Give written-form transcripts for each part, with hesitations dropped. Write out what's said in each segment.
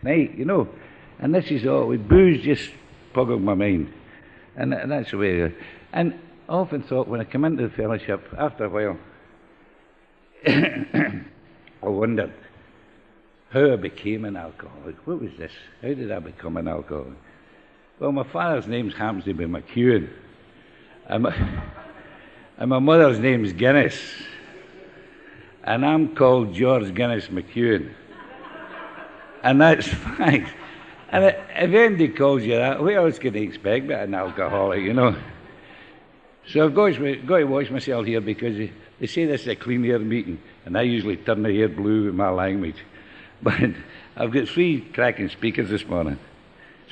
night, you know. And this is all, with booze just boggled my mind. And that's the way it is. And I often thought when I come into the fellowship, after a while, I wondered how I became an alcoholic. What was this? How did I become an alcoholic? Well, my father's name happens to be McEwen. And my mother's name's Guinness. And I'm called George Guinness McEwen. And that's fine. And if anybody calls you that, what else can they expect but an alcoholic, you know? So I've got to watch myself here because they say this is a clean air meeting, and I usually turn the air blue with my language. But I've got 3 cracking speakers this morning.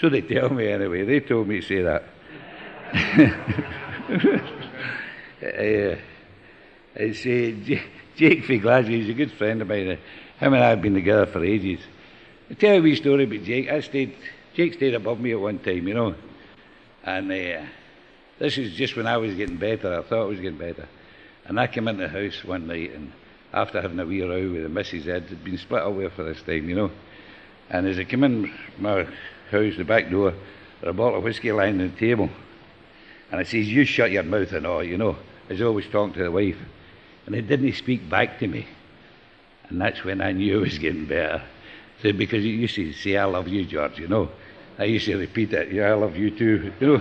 So they tell me anyway. They told me to say that. It's Jake from Glasgow. He's a good friend of mine. Him and I have been together for ages. I'll tell you a wee story about Jake. Jake stayed above me at one time, you know. And this is just when I was getting better. I thought I was getting better. And I came into the house one night, and after having a wee row with the missus, had been split away for this time, you know. And as I came in my house, the back door, there was a bottle of whiskey lying on the table. And I says, you shut your mouth and all, you know. I was always talking to the wife. And they didn't speak back to me. And that's when I knew I was getting better. So, because he used to say, I love you, George, you know. I used to repeat that, yeah, I love you too, you know.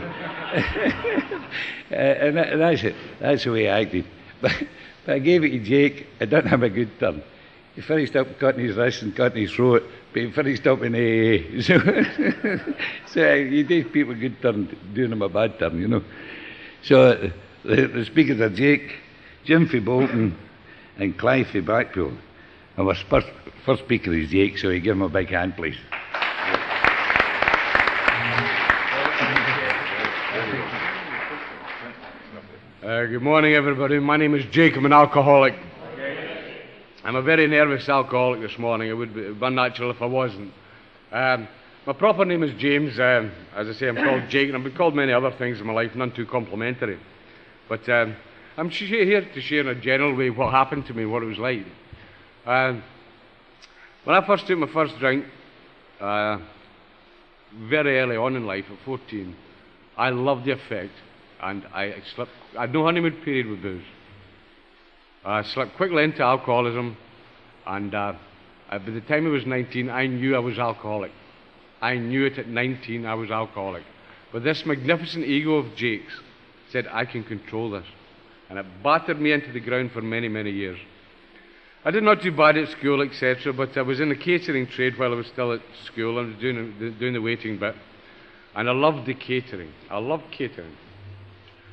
And that's it. That's the way I acted. But I gave it to Jake. I didn't have a good turn. He finished up cutting his wrist and cutting his throat, but he finished up in AA. So you gave people a good turn, doing them a bad turn, you know. So the speakers are Jake, Jim from Bolton, and Clive from Blackpool. And our first speaker is Jake, so you give him a big hand, please. Good morning, everybody. My name is Jake. I'm an alcoholic. I'm a very nervous alcoholic this morning. It would be unnatural if I wasn't. My proper name is James. As I say, I'm called Jake, and I've been called many other things in my life, none too complimentary. But I'm here to share in a general way what happened to me, what it was like. When I first took my first drink, very early on in life, at 14, I loved the effect, and I had no honeymoon period with booze. I slipped quickly into alcoholism, and by the time I was 19, I knew I was alcoholic. I knew it at 19, I was alcoholic. But this magnificent ego of Jake's said, I can control this. And it battered me into the ground for many, many years. I did not do bad at school, etc., but I was in the catering trade while I was still at school. I was doing the waiting bit. And I loved the catering. I loved catering.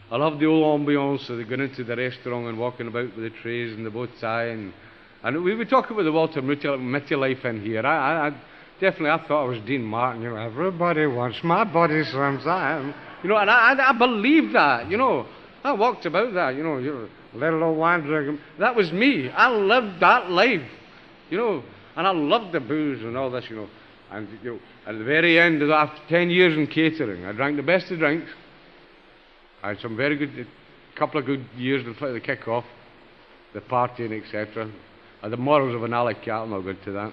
I loved the old ambiance of going into the restaurant and walking about with the trays and the bow tie. And we would talk about the Walter Mitty life in here. I thought I was Dean Martin. You know, everybody wants my body slams. You know, and I believed that, you know. I walked about that, you know, little old wine drinking. That was me. I lived that life, you know. And I loved the booze and all this, you know. And, you know, at the very end, after 10 years in catering, I drank the best of drinks. I had some very good, couple of good years before the kick-off, the partying, etc. I had the morals of an alley cat, I'm not good to that.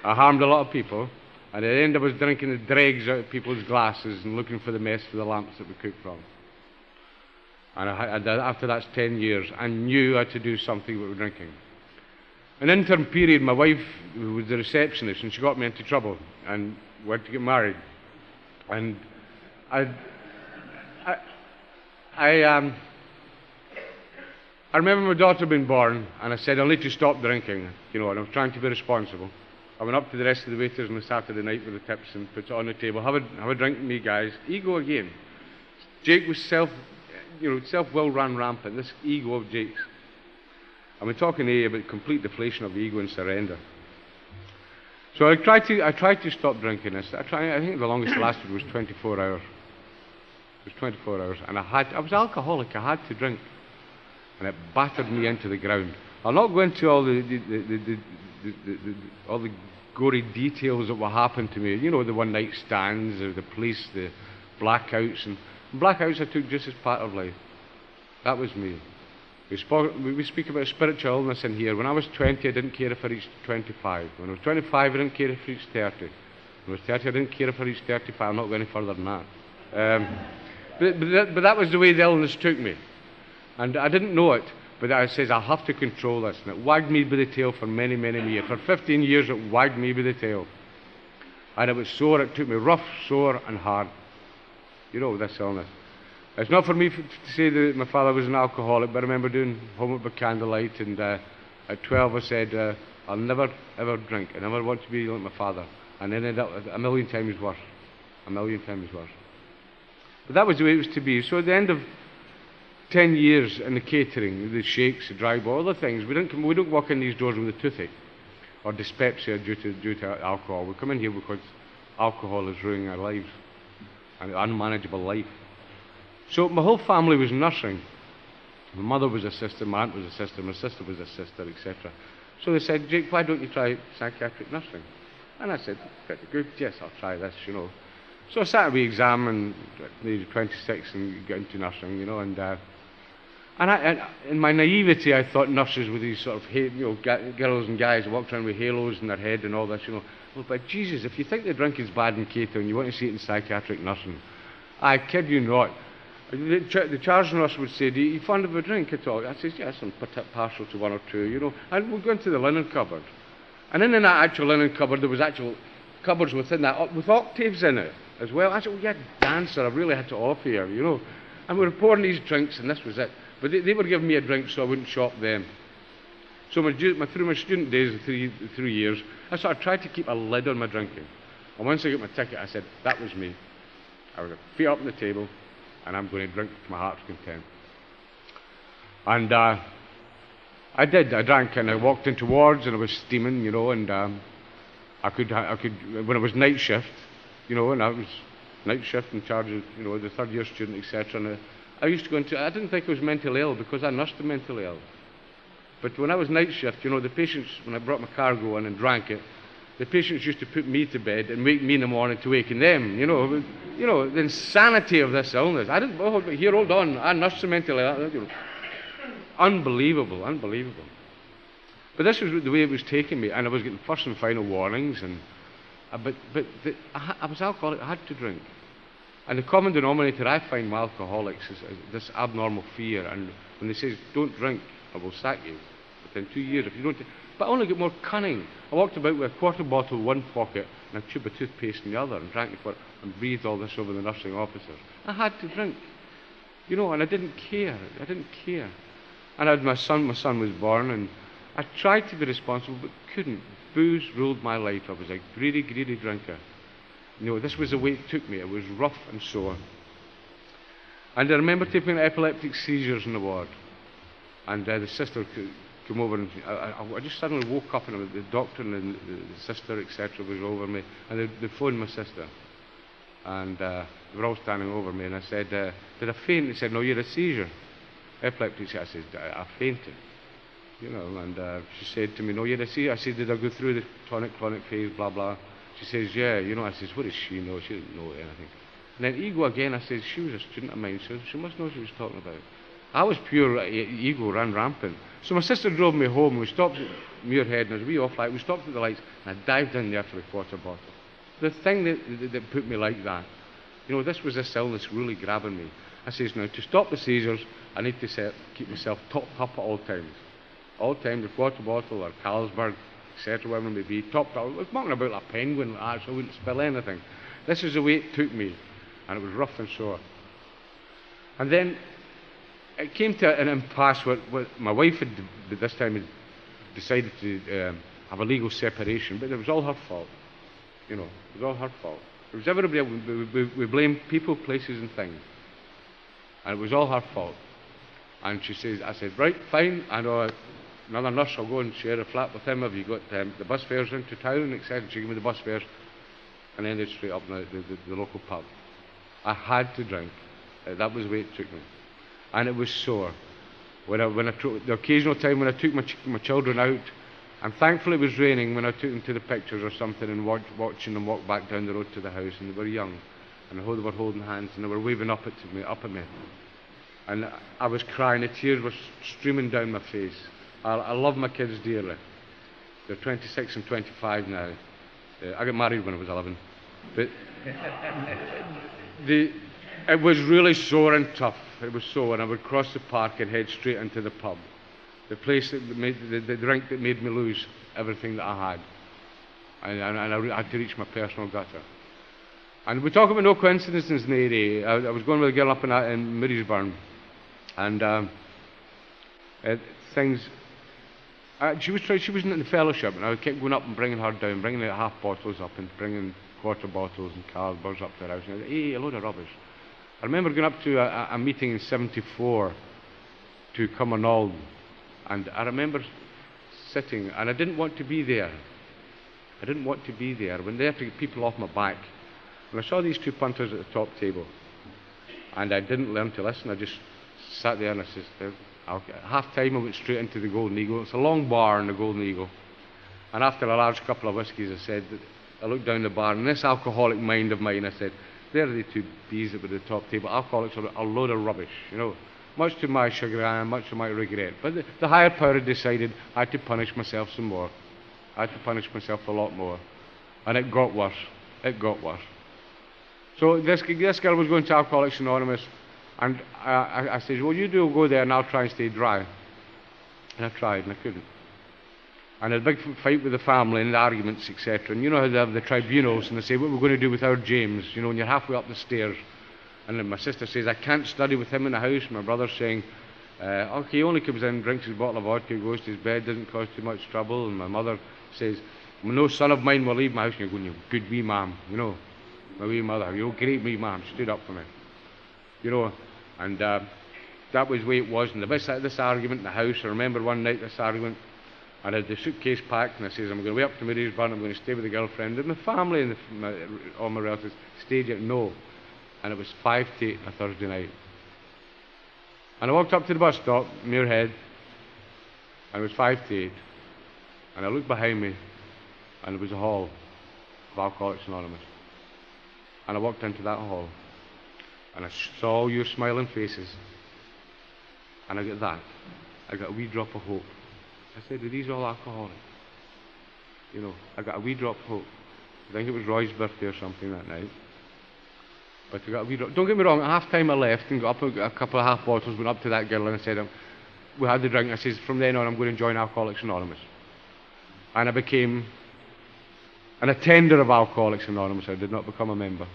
I harmed a lot of people, and at the end I was drinking the dregs out of people's glasses and looking for the mess for the lamps that we cooked from. And after that's 10 years, I knew I had to do something with drinking. An interim period, my wife, who was the receptionist, and she got me into trouble, and we had to get married. And I remember my daughter being born, and I said, I'll need to stop drinking, you know, and I was trying to be responsible. I went up to the rest of the waiters on a Saturday night with the tips and put it on the table. Have a drink with me, guys. Ego again. Jake was self-will ran rampant, this ego of Jake's. And we're talking here about complete deflation of ego and surrender. So I tried to stop drinking this. I think the longest it lasted was 24 hours. It was 24 hours, and I was alcoholic. I had to drink, and it battered me into the ground. I'll not go into all the gory details of what happened to me. You know, the one-night stands, the police, the blackouts, and blackouts I took just as part of life. That was me. We speak about spiritual illness in here. When I was 20, I didn't care if I reached 25. When I was 25, I didn't care if I reached 30. When I was 30, I didn't care if I reached 35. I'm not going any further than that. But that was the way the illness took me. And I didn't know it, but I says, I'll have to control this. And it wagged me by the tail for many, many years. For 15 years, it wagged me by the tail. And it was sore. It took me rough, sore, and hard. You know, this illness. It's not for me to say that my father was an alcoholic, but I remember doing homework by candlelight, and at 12 I said, I'll never ever drink. I never want to be like my father. And then ended up a million times worse. A million times worse. But that was the way it was to be. So at the end of 10 years in the catering, the shakes, the dry bar, all the things, we don't walk in these doors with a toothache or dyspepsia due to alcohol. We come in here because alcohol is ruining our lives, an unmanageable life. So my whole family was nursing. My mother was a sister, my aunt was a sister, my sister was a sister, etc. So they said, Jake, why don't you try psychiatric nursing? And I said, pretty good, yes, I'll try this, you know. So I sat at the exam and maybe 26 and got into nursing, you know, and in my naivety I thought nurses were these sort of girls and guys who walked around with halos in their head and all this, you know. Well, but Jesus, if you think the drinking's bad in catering, you want to see it in psychiatric nursing. I kid you not. The charge nurse would say, "Do you fond of a drink at all?" I says, "Yes, I'm partial to one or two, you know." And we'd go into the linen cupboard. And in that actual linen cupboard, there was actual cupboards within that, with octaves in it as well. I said, "Well, you're a dancer, I really had to offer you, you know." And we were pouring these drinks, and this was it. But they were giving me a drink so I wouldn't shop them. So through my student days, the 3 years, I sort of tried to keep a lid on my drinking. And once I got my ticket, I said, that was me. I was feet up on the table, and I'm going to drink to my heart's content. And I did. I drank, and I walked into wards, and I was steaming, you know, and I could, when it was night shift, you know, and I was night shift in charge of, you know, the third year student, etc. And I used to go into, I didn't think I was mentally ill because I nursed the mentally ill. But when I was night shift, you know, the patients, when I brought my cargo in and drank it, the patients used to put me to bed and wake me in the morning to waken them, you know. You know, the insanity of this illness. I didn't, oh, here, hold on, I nursed the mentally ill. You know. Unbelievable, unbelievable. But this was the way it was taking me, and I was getting first and final warnings, and I was alcoholic, I had to drink. And the common denominator I find with alcoholics is this abnormal fear, and when they say, don't drink, I will sack you within 2 years if you don't. But I only get more cunning. I walked about with a quarter bottle in one pocket and a tube of toothpaste in the other, and drank it for it, and breathed all this over the nursing officers. I had to drink, you know, and I didn't care. I didn't care. And I had my son was born, and I tried to be responsible, but couldn't. Booze ruled my life. I was a greedy, greedy drinker. You know, this was the way it took me. It was rough and sore. And I remember taking epileptic seizures in the ward. And the sister came over, and I just suddenly woke up, and the doctor and the sister, etc., was over me. And they phoned my sister. And they were all standing over me. And I said, did I faint? They said, no, you had a seizure. Epileptic. I said, I fainted. You know, and she said to me, no, you had a seizure. I said, did I go through the tonic phase, blah, blah. She says, yeah, you know. I says, what does she know? She didn't know anything. And then ego again, I said, she was a student of mine, so she must know what she was talking about. I was pure ego, ran rampant. So my sister drove me home. We stopped at Muirhead, and there was a wee off light. We stopped at the lights, and I dived in there for a quarter bottle. The thing that put me like that, you know, this was this illness really grabbing me. I says, now, to stop the seizures, I need to keep myself topped up at all times. All times, a quarter bottle, or Carlsberg, etc., whatever it may be, topped up. I was talking about a penguin like that, so I wouldn't spill anything. This is the way it took me, and it was rough and sore. And then it came to an impasse where my wife had, at this time, had decided to have a legal separation, but it was all her fault. You know, it was all her fault. It was everybody else. We blamed people, places, and things. And it was all her fault. And she says, I said, right, fine, I know another nurse, I'll go and share a flat with him. Have you got the bus fares into town, etc.? She gave me the bus fares, and ended straight up in the local pub. I had to drink. That was the way it took me. And it was sore. The occasional time when I took my children out, and thankfully it was raining, when I took them to the pictures or something and watching them walk back down the road to the house, and they were young, and they were holding hands, and they were waving up at me. And I was crying, the tears were streaming down my face. I love my kids dearly. They're 26 and 25 now. I got married when I was 11. But it was really sore and tough. It was sore, and I would cross the park and head straight into the pub. The place that made, the drink that made me lose everything that I had. And I had to reach my personal gutter. And we talk about no coincidences in the AA. I was going with a girl up in Marysburn, and things. She wasn't in the fellowship, and I kept going up and bringing her down, bringing the half bottles up and bringing quarter bottles and cardboards up to her house. And I said, hey, a load of rubbish. I remember going up to a meeting in '74 to Cumbernauld, and I remember sitting, and I didn't want to be there. I didn't want to be there. When they had to get people off my back, and I saw these two punters at the top table, and I didn't learn to listen. I just sat there, and I said, at half time I went straight into the Golden Eagle. It's a long bar in the Golden Eagle. And after a large couple of whiskies, I looked down the bar, and this alcoholic mind of mine, I said, there are the two bees that were at the top table. Alcoholics are a load of rubbish, you know. Much to my chagrin, much to my regret. But the higher power had decided I had to punish myself some more. I had to punish myself a lot more. And it got worse. It got worse. So this girl was going to Alcoholics Anonymous, and I said, well, you do go there and I'll try and stay dry. And I tried, and I couldn't. And I had a big fight with the family and the arguments, etc. And you know how they have the tribunals, and they say, what are we going to do with our James? You know, when you're halfway up the stairs. And then my sister says, I can't study with him in the house. My brother's saying, okay, he only comes in, drinks his bottle of vodka, goes to his bed, doesn't cause too much trouble. And my mother says, no son of mine will leave my house. And you're going, you good wee ma'am, you know, my wee mother, you know, great wee ma'am, stood up for me. You know, and that was the way it was. And this argument in the house, I remember one night this argument, and I had the suitcase packed, and I says, I'm going to way up to Marysburn, I'm going to stay with the girlfriend. And my family and all my relatives stayed yet, no. And it was 5 to 8 on a Thursday night. And I walked up to the bus stop, Muirhead, and it was 5 to 8. And I looked behind me, and it was a hall of Alcoholics Anonymous. And I walked into that hall, and I saw all your smiling faces. And I got that. I got a wee drop of hope. I said, are these all alcoholics? You know, I got a wee drop of hope. I think it was Roy's birthday or something that night. But I got a wee drop. Don't get me wrong, at half time I left and got up a couple of half bottles, went up to that girl and I said, we had the drink. I said, from then on I'm going to join Alcoholics Anonymous. And I became an attender of Alcoholics Anonymous. I did not become a member.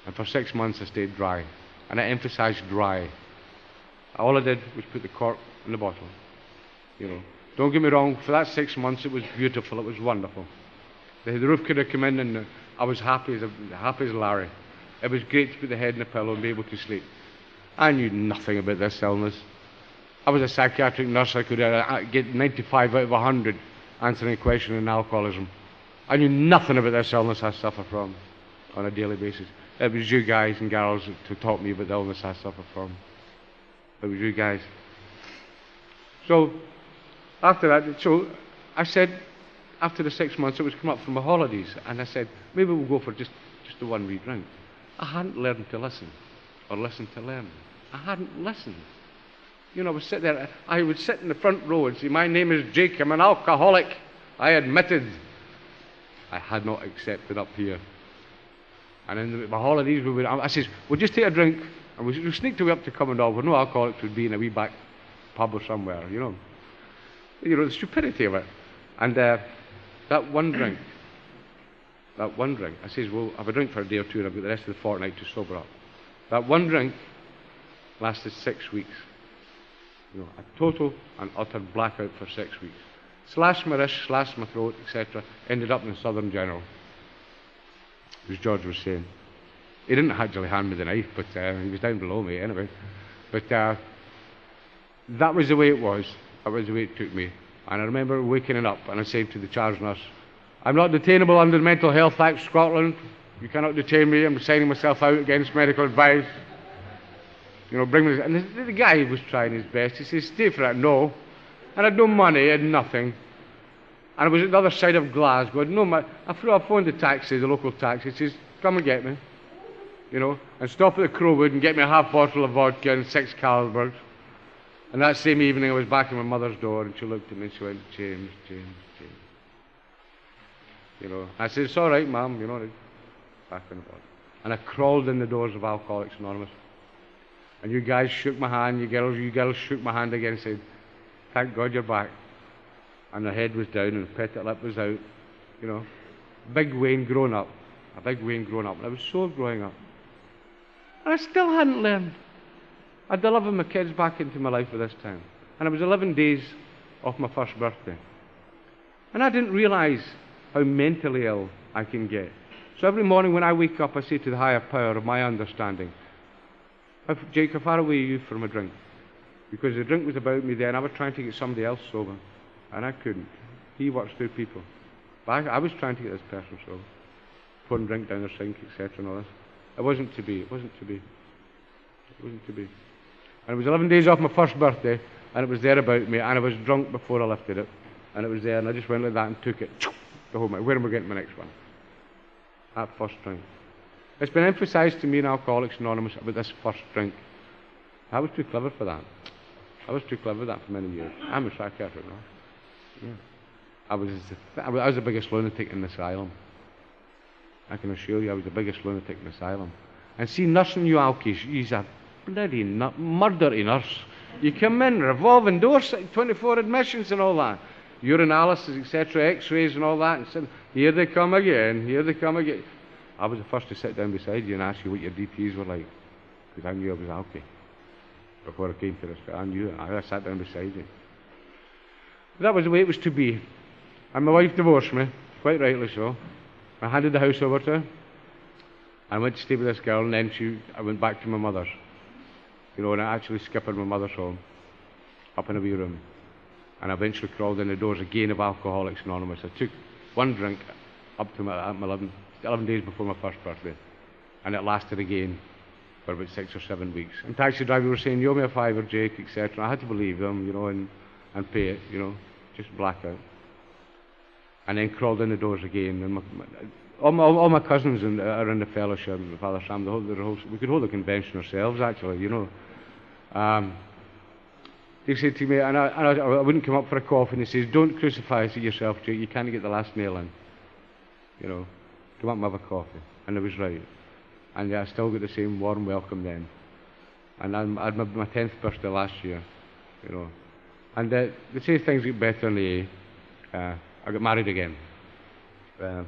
And for 6 months I stayed dry. And I emphasised dry. All I did was put the cork in the bottle. You know. Don't get me wrong, for that 6 months it was beautiful, it was wonderful. The roof could have come in and I was happy as Larry. It was great to put the head in the pillow and be able to sleep. I knew nothing about this illness. I was a psychiatric nurse, I could get 95 out of 100 answering a question in alcoholism. I knew nothing about this illness I suffer from on a daily basis. It was you guys and girls who taught me about the illness I suffer from. It was you guys. So, after that, so I said, after the 6 months, it was come up from my holidays, and I said, maybe we'll go for just the one wee drink. I hadn't learned to listen, or listen to learn. I hadn't listened. You know, I would sit there, I would sit in the front row and say, my name is Jake, I'm an alcoholic. I admitted. I had not accepted up here. And in my holidays, I says, we'll just take a drink, and we sneaked away up to Cumbernauld where no alcoholics would be in a wee back pub or somewhere, you know. You know, the stupidity of it. And that one drink, I says, well, have a drink for a day or two and I've got the rest of the fortnight to sober up. That one drink lasted 6 weeks. You know, a total and utter blackout for 6 weeks. Slashed my wrist, slashed my throat, etc. Ended up in Southern General, as George was saying. He didn't actually hand me the knife, but he was down below me anyway. But that was the way it was. That was the way it took me. And I remember waking up and I said to the charge nurse, I'm not detainable under the Mental Health Act Scotland. You cannot detain me. I'm signing myself out against medical advice. You know, bring me. And the guy was trying his best. He says, stay for that. No. And I had no money. I had nothing. And I was at the other side of Glasgow. I phoned the taxi, the local taxi. He says, come and get me. you know, and stop at the Crowwood and get me a half bottle of vodka and 6 Carlsbergs. And that same evening I was back at my mother's door and she looked at me and she went, James, James, James. You know, I said, it's all right, Mum, you know, back in the bottle. And I crawled in the doors of Alcoholics Anonymous. And you guys shook my hand, you girls shook my hand again and said, thank God you're back. And the head was down and the petite lip was out, you know. Big Wayne grown up. A big Wayne grown up. And I was so growing up. And I still hadn't learned. I'd delivered my kids back into my life at this time. And it was 11 days off my first birthday. And I didn't realise how mentally ill I can get. So every morning when I wake up, I say to the higher power of my understanding, Jake, how far away are you from a drink? Because the drink was about me then. I was trying to get somebody else sober. And I couldn't. He works through people. But I was trying to get this person sober. Pouring drink down their sink, etc. and all this. It wasn't to be. It wasn't to be. It wasn't to be. And it was 11 days off my first birthday, and it was there about me, and I was drunk before I lifted it. And it was there, and I just went like that and took it. The whole night. Where am I getting my next one? That first drink. It's been emphasised to me in Alcoholics Anonymous about this first drink. I was too clever for that. I was too clever for that for many years. I'm a psychiatrist now. Yeah. I was the biggest lunatic in the asylum. I can assure you I was the biggest lunatic in the asylum. And see, nursing you alkies, he's a bloody murdery nurse. You come in, revolving doors, 24 admissions and all that. Urinalysis, etc., x-rays and all that. And said, here they come again, here they come again. I was the first to sit down beside you and ask you what your DTs were like. Because I knew I was alky. Before I came to this, I knew it. I sat down beside you. That was the way it was to be. And my wife divorced me, quite rightly so. I handed the house over to her. I went to stay with this girl, and then I went back to my mother's. You know, and I actually skipped my mother's home, up in a wee room. And I eventually crawled in the doors again of Alcoholics Anonymous. I took one drink up to my 11 days before my first birthday. And it lasted again for about 6 or 7 weeks. And taxi drivers were saying, you owe me a fiver, Jake, etc. I had to believe them, you know, and pay it, you know, just black out. And then crawled in the doors again. And all my cousins are in the fellowship, Father Sam, we could hold a convention ourselves, actually, you know. They said to me, and I wouldn't come up for a coffee, and he says, don't crucify yourself, Jake, you can't get the last nail in. You know, come up and have a coffee. And I was right. And yeah, I still got the same warm welcome then. And I had my 10th birthday last year, you know. And they say things get better in the AA. I got married again 3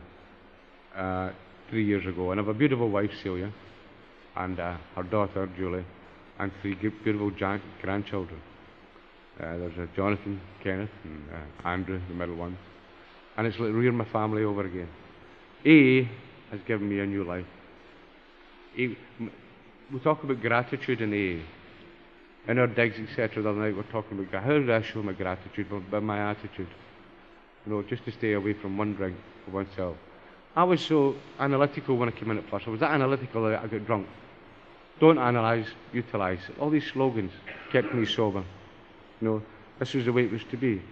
years ago, and I have a beautiful wife, Celia, and her daughter, Julie, and 3 beautiful grandchildren. There's Jonathan, Kenneth, and Andrew, the middle one. And it's like rearing my family over again. AA has given me a new life. We talk about gratitude in AA. In our digs, etc., the other night, we're talking about how do I show my gratitude by my attitude? You know, just to stay away from one drink for oneself. I was so analytical when I came in at first. I was that analytical that I got drunk. Don't analyse, utilise. All these slogans kept me sober. You know, this was the way it was to be.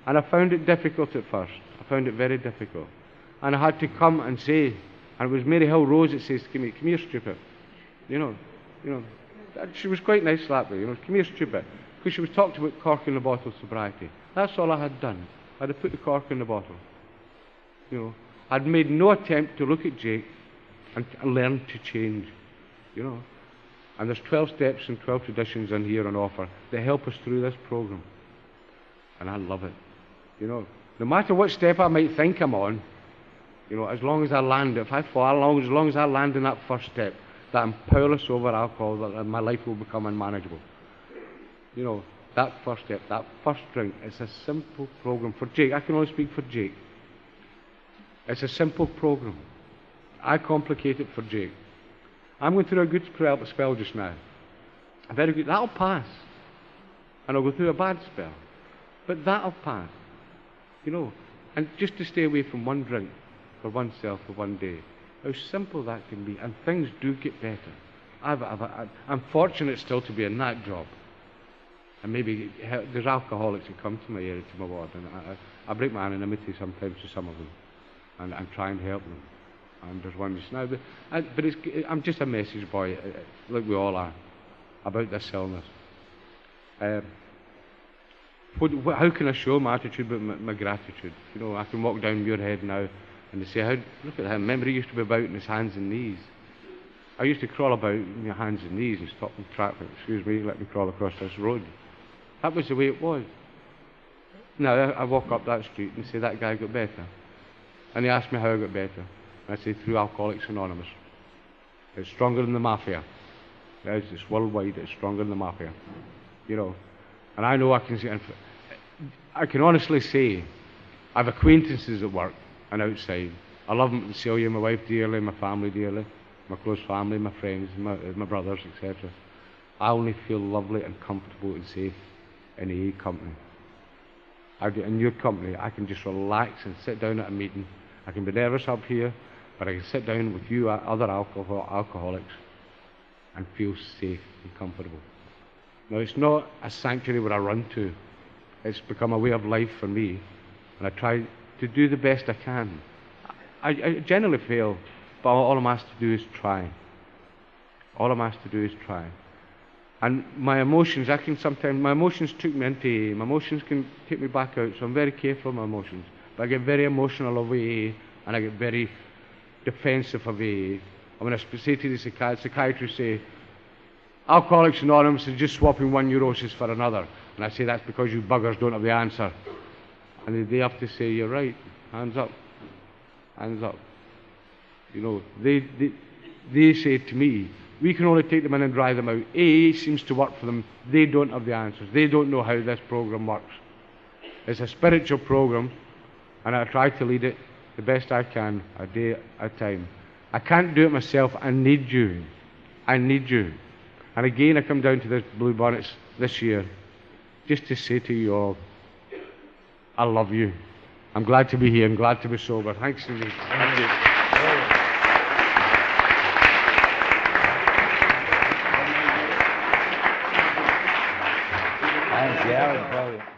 And I found it difficult at first. I found it very difficult. And I had to come and say, and it was Mary Hill Rose that says to me, come here, stupid. You know. She was quite nice that way, you know, come here, stupid. Because she was talking about cork in the bottle sobriety. That's all I had done. I had put the cork in the bottle. You know, I'd made no attempt to look at Jake and learn to change. You know. And there's 12 steps and 12 traditions in here on offer that help us through this program. And I love it. You know, no matter what step I might think I'm on, you know, as long as I land, if I fall, as long as I land in that first step, that I'm powerless over alcohol, that my life will become unmanageable. You know, that first step, that first drink, it's a simple program for Jake. I can only speak for Jake. It's a simple program. I complicate it for Jake. I'm going through a good spell just now. A very good. That'll pass. And I'll go through a bad spell. But that'll pass. You know, and just to stay away from one drink for oneself for one day. How simple that can be. And things do get better. I'm fortunate still to be in that job. And maybe there's alcoholics who come to my area, to my ward, and I break my anonymity sometimes to some of them. And try and help them. and there's one just now. But I'm just a message boy, like we all are, about this illness. How can I show my attitude but my gratitude? You know, I can walk down your head now and they say, look at him. Remember, he used to be about on his hands and knees. I used to crawl about on your hands and knees and stop in traffic. Excuse me, let me crawl across this road. That was the way it was. Now, I walk up that street and say, that guy got better. And they ask me how I got better. And I say, through Alcoholics Anonymous. It's stronger than the mafia. It's worldwide, it's stronger than the mafia. You know. And I know I can honestly say, I have acquaintances at work and outside. I love them, Celia, my wife dearly, my family dearly, my close family, my friends, my brothers, etc. I only feel lovely and comfortable and safe in AA company. In your company, I can just relax and sit down at a meeting. I can be nervous up here, but I can sit down with you, other alcoholics, and feel safe and comfortable. Now, it's not a sanctuary where I run to. It's become a way of life for me, and I try to do the best I can. I generally fail, but all I'm asked to do is try. All I'm asked to do is try. And my emotions, my emotions took me into AA. My emotions can take me back out, so I'm very careful of my emotions. But I get very emotional of AA, and I get very defensive of AA. And when I say to the psychiatrist, say, Alcoholics Anonymous is just swapping one neurosis for another. And I say, that's because you buggers don't have the answer. And they have to say, you're right, hands up, hands up. You know, they say to me, we can only take them in and dry them out. AA seems to work for them. They don't have the answers. They don't know how this program works. It's a spiritual program, and I try to lead it the best I can, a day at a time. I can't do it myself. I need you. I need you. And again, I come down to the Blue Bonnets this year just to say to you all, I love you. I'm glad to be here. I'm glad to be sober. Thanks to you. Thank you. Thanks, yeah,